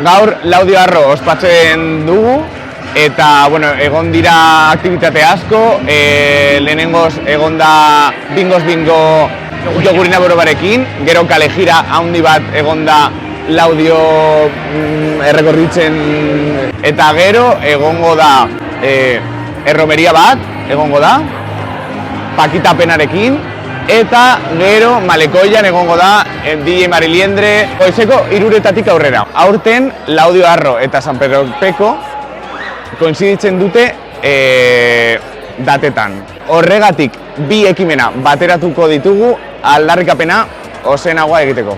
Gaur Laudio Arro ospatzen dugu, eta bueno, egon dira aktibitate asko, lehenengoz egon da bingoz bingo jogurina borobarekin, gero kalejira handi bat egon da Laudio errekorritzen, eta gero egongo da erromeria bat, egongo da, pakitapenarekin, eta gero Malekoian egongo da DJ Mariliendre goizeko 3:00 aurrera. Aurten Laudio Arro eta San Pedro Peko koinziditzen dute datetan. Horregatik bi ekimena bateratuko ditugu aldarrikapena ozenagoa egiteko.